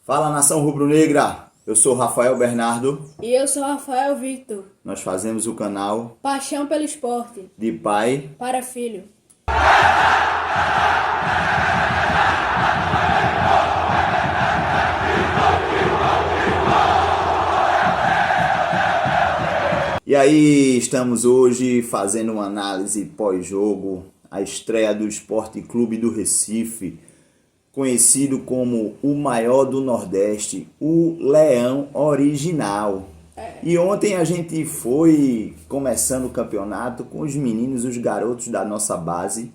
Fala, nação rubro-negra! Eu sou Rafael Bernardo. E eu sou Rafael Victor. Nós fazemos o canal Paixão pelo esporte. de pai. Para filho. E aí, estamos hoje fazendo uma análise pós-jogo, a estreia do Sport Clube do Recife, conhecido como o maior do Nordeste, o Leão Original. E ontem a gente foi começando o campeonato com os meninos, os garotos da nossa base.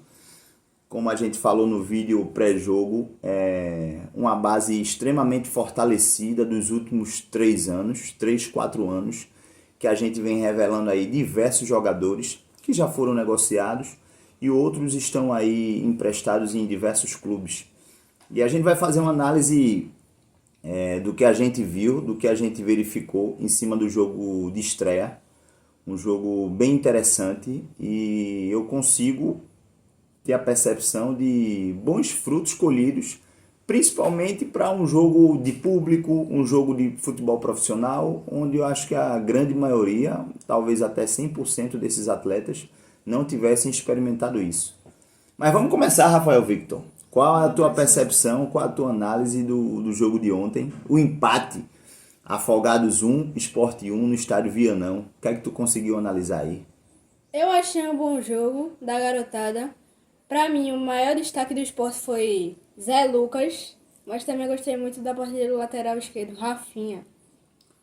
Como a gente falou no vídeo pré-jogo, uma base extremamente fortalecida dos últimos 3 anos, 3, 4 anos, que a gente vem revelando aí diversos jogadores que já foram negociados e outros estão aí emprestados em diversos clubes. E a gente vai fazer uma análise do que a gente viu, do que a gente verificou em cima do jogo de estreia. Um jogo bem interessante e eu consigo ter a percepção de bons frutos colhidos, principalmente para um jogo de público, um jogo de futebol profissional, onde eu acho que a grande maioria, talvez até 100% desses atletas, não tivessem experimentado isso. Mas vamos começar, Rafael Victor. Qual a tua percepção, qual a tua análise do jogo de ontem? O empate, Afogados 1, Sport 1 no estádio Vianão. O que é que tu conseguiu analisar aí? Eu achei um bom jogo da garotada. Pra mim, o maior destaque do esporte foi Zé Lucas, mas também gostei muito da partida do lateral esquerdo, Rafinha.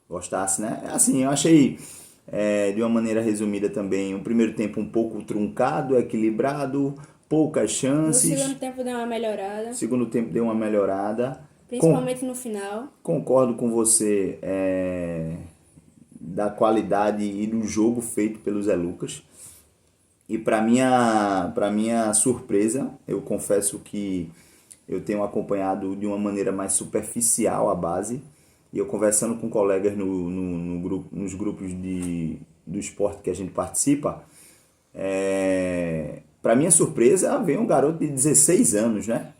Gostasse, né? Assim, eu achei, de uma maneira resumida também, o primeiro tempo um pouco truncado, equilibrado, poucas No chances. segundo tempo deu uma melhorada, Segundo tempo deu uma melhorada. principalmente no final. Concordo com você da qualidade e do jogo feito pelo Zé Lucas. E para minha surpresa, eu confesso que eu tenho acompanhado de uma maneira mais superficial a base. E eu conversando com colegas nos grupos do esporte que a gente participa, para minha surpresa, veio um garoto de 16 anos, né?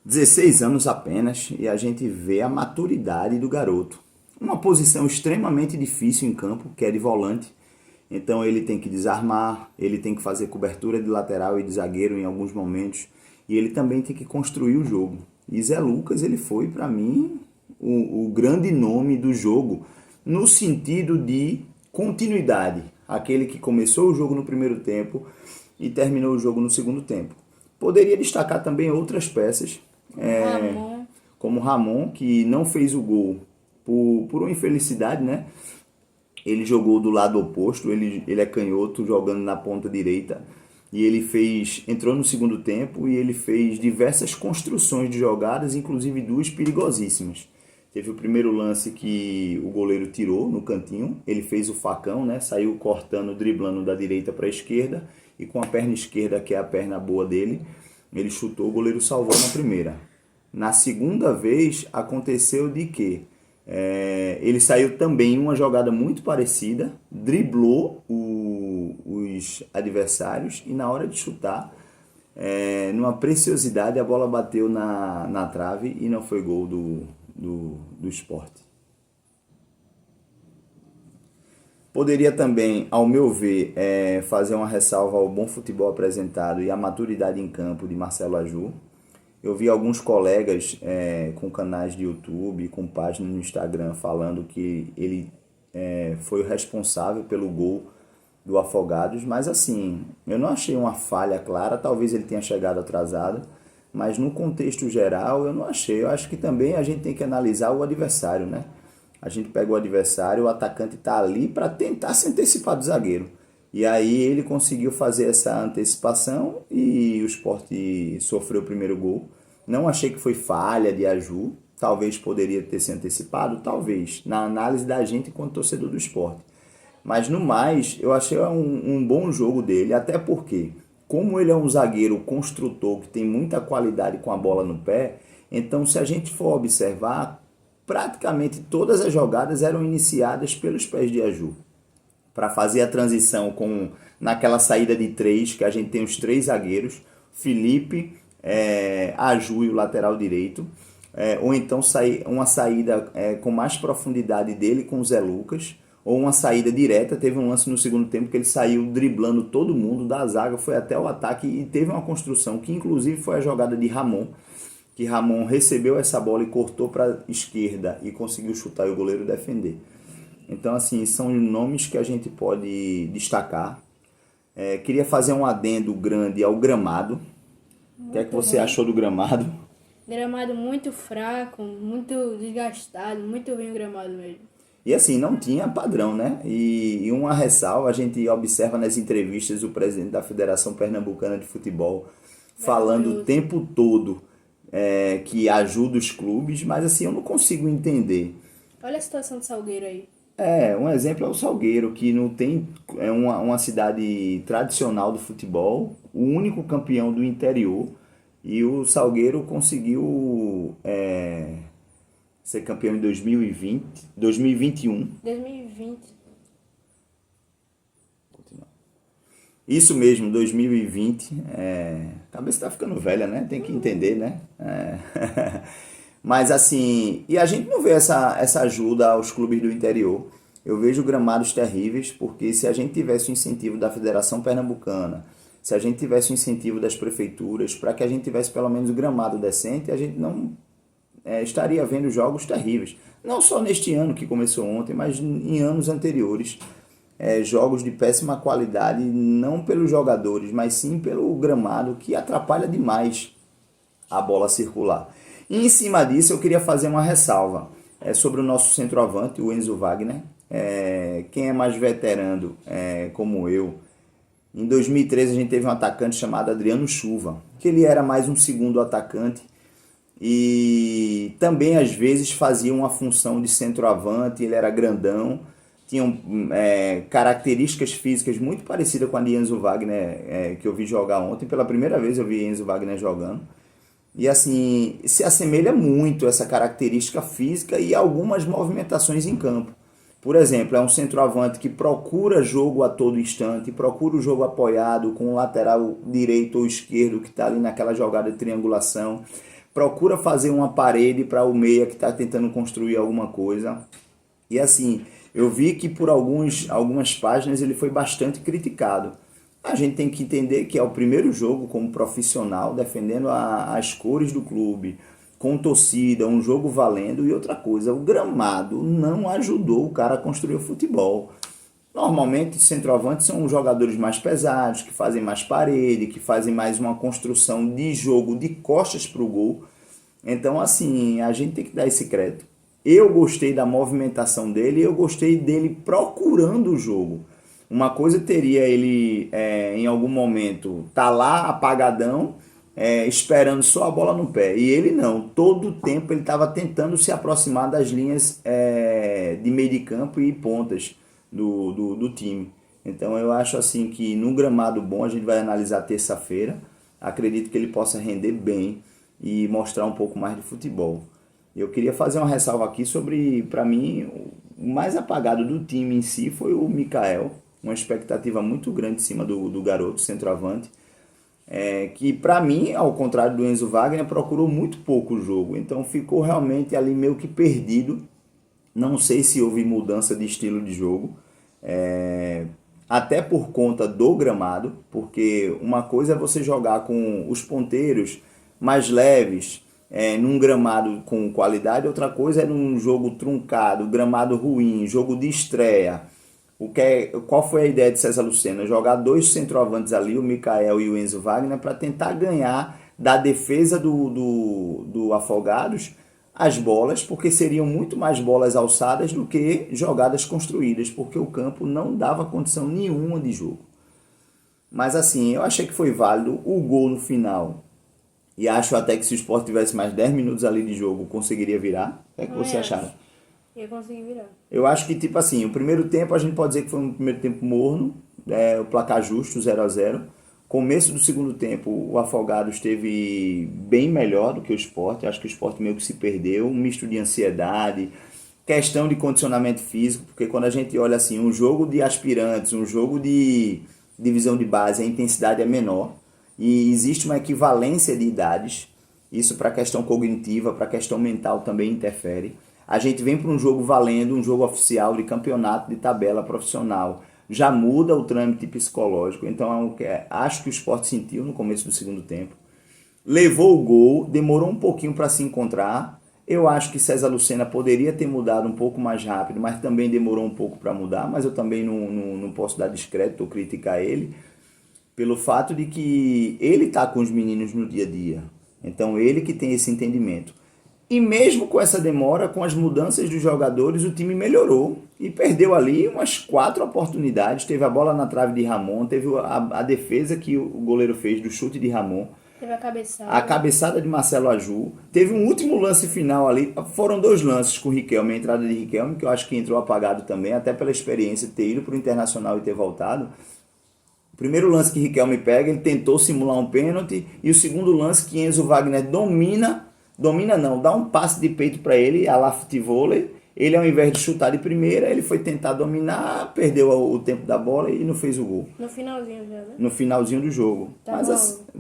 16 anos apenas, e a gente vê a maturidade do garoto. Uma posição extremamente difícil em campo, que é de volante. Então ele tem que desarmar, ele tem que fazer cobertura de lateral e de zagueiro em alguns momentos, e ele também tem que construir o jogo. E Zé Lucas, ele foi para mim o grande nome do jogo, no sentido de continuidade. Aquele que começou o jogo no primeiro tempo e terminou o jogo no segundo tempo. Poderia destacar também outras peças, como Ramon, que não fez o gol por uma infelicidade, né? Ele jogou do lado oposto, ele é canhoto, jogando na ponta direita. E ele entrou no segundo tempo e ele fez diversas construções de jogadas, inclusive 2 perigosíssimas. Teve o primeiro lance que o goleiro tirou no cantinho, ele fez o facão, né? Saiu cortando, driblando da direita para a esquerda, e com a perna esquerda, que é a perna boa dele, ele chutou, o goleiro salvou na primeira. Na segunda vez, aconteceu de que ele saiu também em uma jogada muito parecida, driblou os adversários e na hora de chutar, numa preciosidade, a bola bateu na trave e não foi gol do Sport. Poderia também, ao meu ver, fazer uma ressalva ao bom futebol apresentado e à maturidade em campo de Marcelo Aju. Eu vi alguns colegas com canais de YouTube, com páginas no Instagram, falando que ele foi o responsável pelo gol do Afogados, mas assim, eu não achei uma falha clara, talvez ele tenha chegado atrasado, mas no contexto geral eu não achei. Eu acho que também a gente tem que analisar o adversário, né? A gente pega o adversário, o atacante está ali para tentar se antecipar do zagueiro. E aí ele conseguiu fazer essa antecipação e o Sport sofreu o primeiro gol. Não achei que foi falha de Aju, talvez poderia ter se antecipado, talvez, na análise da gente enquanto torcedor do Sport. Mas no mais, eu achei um bom jogo dele, até porque, como ele é um zagueiro construtor que tem muita qualidade com a bola no pé, então se a gente for observar, praticamente todas as jogadas eram iniciadas pelos pés de Aju, para fazer a transição naquela saída de 3, que a gente tem os 3 zagueiros, Felipe, Aju, o lateral direito, ou então uma saída com mais profundidade dele com o Zé Lucas, ou uma saída direta. Teve um lance no segundo tempo que ele saiu driblando todo mundo da zaga, foi até o ataque e teve uma construção que inclusive foi a jogada de Ramon, que Ramon recebeu essa bola e cortou para a esquerda e conseguiu chutar e o goleiro defender. Então, assim, são nomes que a gente pode destacar. Queria fazer um adendo grande ao gramado. O que é que você achou do gramado? Gramado muito fraco, muito desgastado, muito ruim o gramado mesmo. E assim, não tinha padrão, né? E uma ressalva, a gente observa nas entrevistas o presidente da Federação Pernambucana de Futebol falando o tempo todo que ajuda os clubes, mas assim, eu não consigo entender. Olha a situação do Salgueiro aí. Um exemplo é o Salgueiro, que não tem, é uma cidade tradicional do futebol, o único campeão do interior, e o Salgueiro conseguiu ser campeão em 2020, 2021. 2020. Isso mesmo, 2020. A cabeça tá ficando velha, né? Tem que entender, né? Mas assim, e a gente não vê essa ajuda aos clubes do interior. Eu vejo gramados terríveis, porque se a gente tivesse o incentivo da Federação Pernambucana, se a gente tivesse o incentivo das prefeituras, para que a gente tivesse pelo menos gramado decente, a gente não estaria vendo jogos terríveis. Não só neste ano que começou ontem, mas em anos anteriores. Jogos de péssima qualidade, não pelos jogadores, mas sim pelo gramado, que atrapalha demais a bola circular. E em cima disso eu queria fazer uma ressalva sobre o nosso centroavante, o Enzo Wagner. Quem é mais veterano como eu, em 2013 a gente teve um atacante chamado Adriano Chuva, que ele era mais um segundo atacante e também às vezes fazia uma função de centroavante. Ele era grandão, tinha características físicas muito parecidas com a de Enzo Wagner, que eu vi jogar ontem. Pela primeira vez eu vi Enzo Wagner jogando. E assim, se assemelha muito essa característica física e algumas movimentações em campo. Por exemplo, é um centroavante que procura jogo a todo instante, procura o jogo apoiado com o lateral direito ou esquerdo que está ali naquela jogada de triangulação, procura fazer uma parede para o meia que está tentando construir alguma coisa. E assim, eu vi que por algumas páginas ele foi bastante criticado. A gente tem que entender que é o primeiro jogo como profissional, defendendo as cores do clube, com torcida, um jogo valendo. E outra coisa, o gramado não ajudou o cara a construir o futebol. Normalmente, centroavantes são jogadores mais pesados, que fazem mais parede, que fazem mais uma construção de jogo de costas para o gol. Então, assim, a gente tem que dar esse crédito. Eu gostei da movimentação dele, eu gostei dele procurando o jogo. Uma coisa teria ele, em algum momento, tá lá apagadão, esperando só a bola no pé. E ele não. Todo o tempo ele estava tentando se aproximar das linhas de meio de campo e pontas do time. Então eu acho assim que no gramado bom, a gente vai analisar terça-feira. Acredito que ele possa render bem e mostrar um pouco mais de futebol. Eu queria fazer uma ressalva aqui sobre, para mim, o mais apagado do time em si foi o Mikael. Uma expectativa muito grande em cima do garoto, centroavante, que para mim, ao contrário do Enzo Wagner, procurou muito pouco o jogo, então ficou realmente ali meio que perdido. Não sei se houve mudança de estilo de jogo, até por conta do gramado, porque uma coisa é você jogar com os ponteiros mais leves, num gramado com qualidade, outra coisa é num jogo truncado, gramado ruim, jogo de estreia. Qual foi a ideia de César Lucena? Jogar dois centroavantes ali, o Mikael e o Enzo Wagner, para tentar ganhar da defesa do Afogados as bolas, porque seriam muito mais bolas alçadas do que jogadas construídas, porque o campo não dava condição nenhuma de jogo. Mas assim, eu achei que foi válido o gol no final. E acho até que se o Sport tivesse mais 10 minutos ali de jogo, conseguiria virar. O que é que você acharam? Ia conseguir virar. Eu acho que, tipo assim, o primeiro tempo a gente pode dizer que foi um primeiro tempo morno, o placar justo, 0-0. Começo do segundo tempo, o Afogados esteve bem melhor do que o Sport. Acho que o Sport meio que se perdeu, um misto de ansiedade, questão de condicionamento físico, porque quando a gente olha assim, um jogo de aspirantes, um jogo de divisão de base, a intensidade é menor. e existe uma equivalência de idades. Isso para a questão cognitiva, para a questão mental também interfere. A gente vem para um jogo valendo, um jogo oficial de campeonato de tabela profissional. Já muda o trâmite psicológico. Então, acho que o Sport sentiu no começo do segundo tempo. Levou o gol, demorou um pouquinho para se encontrar. Eu acho que César Lucena poderia ter mudado um pouco mais rápido, mas também demorou um pouco para mudar. Mas eu também não posso dar descrédito ou criticar ele, pelo fato de que ele está com os meninos no dia a dia. Então, ele que tem esse entendimento. E mesmo com essa demora, com as mudanças dos jogadores, o time melhorou e perdeu ali umas 4 oportunidades. Teve a bola na trave de Ramon, teve a defesa que o goleiro fez do chute de Ramon. Teve a cabeçada de Marcelo Aju. Teve um último lance final ali. Foram 2 lances com o Riquelme, a entrada de Riquelme, que eu acho que entrou apagado também, até pela experiência de ter ido para o Internacional e ter voltado. O primeiro lance que Riquelme pega, ele tentou simular um pênalti, e o segundo lance que Enzo Wagner dá um passe de peito para ele, a la futevôlei. Ele, ao invés de chutar de primeira, ele foi tentar dominar, perdeu o tempo da bola e não fez o gol. No finalzinho já, né? No finalzinho do jogo.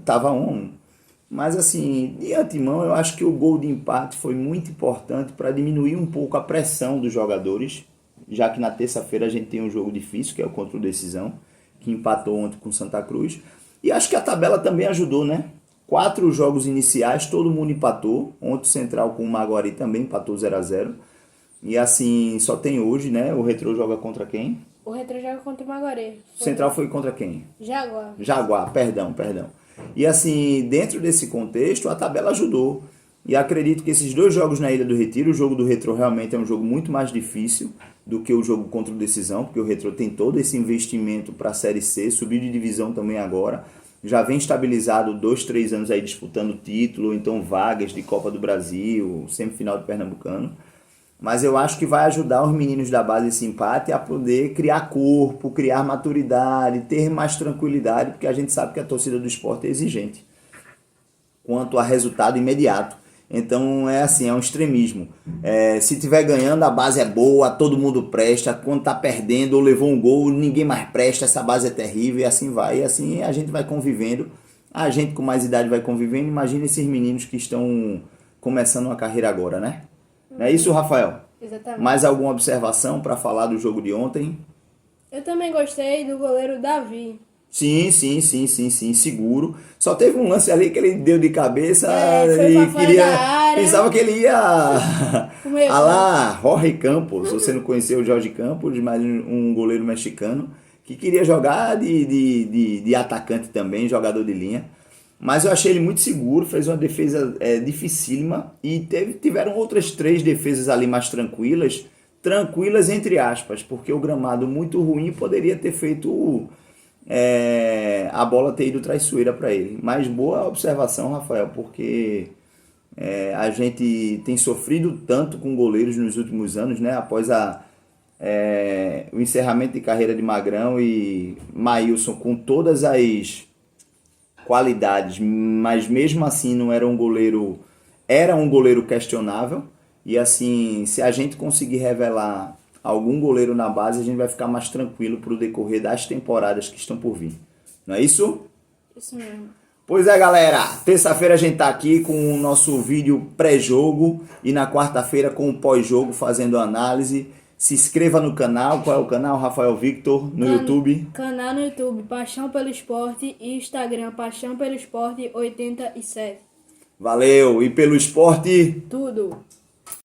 Tava 1-1. Mas assim, de antemão, eu acho que o gol de empate foi muito importante para diminuir um pouco a pressão dos jogadores, já que na terça-feira a gente tem um jogo difícil, que é o contra o Decisão, que empatou ontem com Santa Cruz. E acho que a tabela também ajudou, né? 4 jogos iniciais, todo mundo empatou. Ontem o Central com o Maguari também empatou 0-0. E assim, só tem hoje, né? O Retrô joga contra quem? O Retrô joga contra o Maguari. O Central foi contra quem? Jaguar, perdão. E assim, dentro desse contexto, a tabela ajudou. E acredito que esses 2 jogos na Ilha do Retiro, o jogo do Retrô realmente é um jogo muito mais difícil do que o jogo contra o Decisão, porque o Retrô tem todo esse investimento para a Série C, subiu de divisão também agora. Já vem estabilizado 2, 3 anos aí disputando título, então vagas de Copa do Brasil, semifinal do Pernambucano. Mas eu acho que vai ajudar os meninos da base esse empate a poder criar corpo, criar maturidade, ter mais tranquilidade, porque a gente sabe que a torcida do Sport é exigente quanto a resultado imediato. Então é assim, é um extremismo. Se estiver ganhando, a base é boa, todo mundo presta. Quando está perdendo ou levou um gol, ninguém mais presta, essa base é terrível, e assim vai. E assim a gente vai convivendo. A gente com mais idade vai convivendo. Imagina esses meninos que estão começando uma carreira agora, né? Não é isso, Rafael? Exatamente. Mais alguma observação para falar do jogo de ontem? Eu também gostei do goleiro Davi. Sim, seguro. Só teve um lance ali que ele deu de cabeça foi e pra fora da área. pensava que ele ia Começou. lá, Jorge Campos. Você não conheceu o Jorge Campos, mas um goleiro mexicano que queria jogar de atacante também, jogador de linha. Mas eu achei ele muito seguro, fez uma defesa dificílima e tiveram outras 3 defesas ali mais tranquilas entre aspas, porque o gramado muito ruim poderia ter feito a bola ter ido traiçoeira para ele. Mas boa observação, Rafael, porque a gente tem sofrido tanto com goleiros nos últimos anos, né? Após o encerramento de carreira de Magrão e Maílson, com todas as qualidades, mas mesmo assim não era um goleiro questionável. E assim, se a gente conseguir revelar algum goleiro na base, a gente vai ficar mais tranquilo para o decorrer das temporadas que estão por vir. Não é isso? Isso mesmo. Pois é, galera. Terça-feira a gente tá aqui com o nosso vídeo pré-jogo e na quarta-feira com o pós-jogo fazendo análise. Se inscreva no canal. Qual é o canal, Rafael Victor? No YouTube? Canal no YouTube, Paixão pelo Esporte, e Instagram, Paixão pelo Esporte 87. Valeu! E pelo esporte... Tudo!